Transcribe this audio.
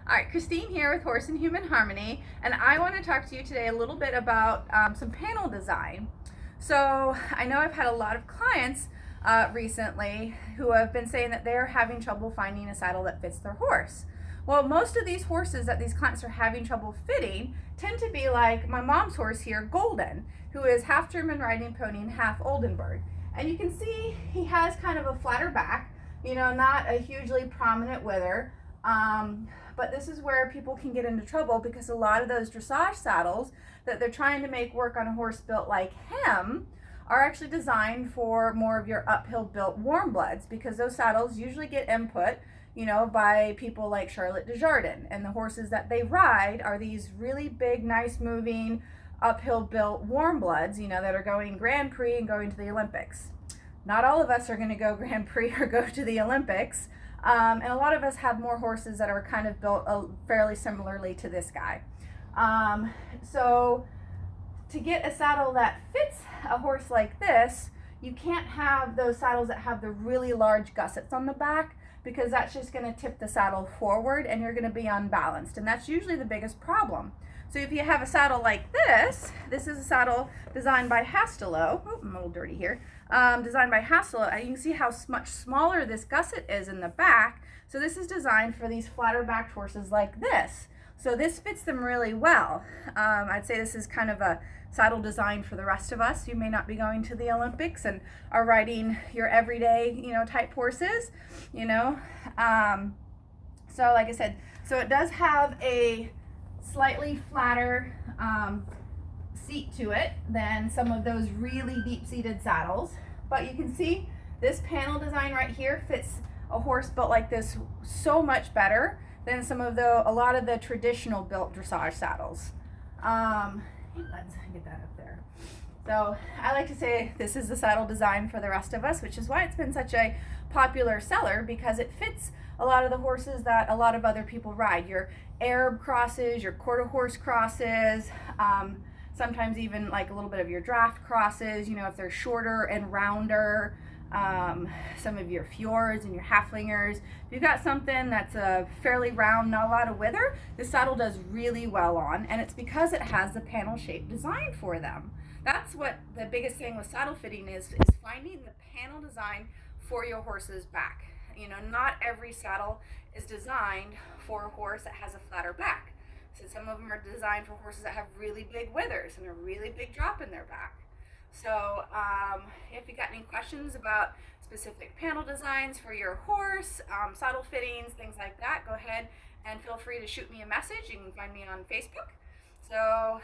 All right, Christine here with Horse and Human Harmony, and I want to talk to you today a little bit about some panel design. So I know I've had a lot of clients recently who have been saying that they're having trouble finding a saddle that fits their horse. Well, most of these horses that these clients are having trouble fitting tend to be like my mom's horse here, Golden, who is half German riding pony and half Oldenburg. And you can see he has kind of a flatter back, not a hugely prominent wither. But this is where people can get into trouble because a lot of those dressage saddles that they're trying to make work on a horse built like him are actually designed for more of your uphill built warm bloods, because those saddles usually get input, by people like Charlotte Desjardins, and the horses that they ride are these really big, nice moving, uphill built warm bloods, that are going Grand Prix and going to the Olympics. Not all of us are going to go Grand Prix or go to the Olympics. And a lot of us have more horses that are kind of built fairly similarly to this guy. So to get a saddle that fits a horse like this, you can't have those saddles that have the really large gussets on the back, because that's just going to tip the saddle forward and you're going to be unbalanced. And that's usually the biggest problem. So if you have a saddle like this is a saddle designed by Hastilow. Oh, I'm a little dirty here. Designed by Hastilow. You can see how much smaller this gusset is in the back. So this is designed for these flatter backed horses like this. So this fits them really well. I'd say this is kind of a saddle designed for the rest of us. You may not be going to the Olympics and are riding your everyday, type horses, So like I said, so it does have a slightly flatter seat to it than some of those really deep-seated saddles. But you can see this panel design right here fits a horse built like this so much better than a lot of the traditional built dressage saddles. Let's get that up there. So I like to say this is the saddle design for the rest of us, which is why it's been such a popular seller, because it fits a lot of the horses that a lot of other people ride. Your Arab crosses, your quarter horse crosses, sometimes even like a little bit of your draft crosses, if they're shorter and rounder. Some of your fjords and your halflingers. If you've got something that's a fairly round, not a lot of wither, this saddle does really well on, and it's because it has the panel shape design for them. That's what the biggest thing with saddle fitting is finding the panel design for your horse's back. Not every saddle is designed for a horse that has a flatter back. So some of them are designed for horses that have really big withers and a really big drop in their back. So if you got any questions about specific panel designs for your horse, saddle fittings, things like that, go ahead and feel free to shoot me a message. You can find me on Facebook. So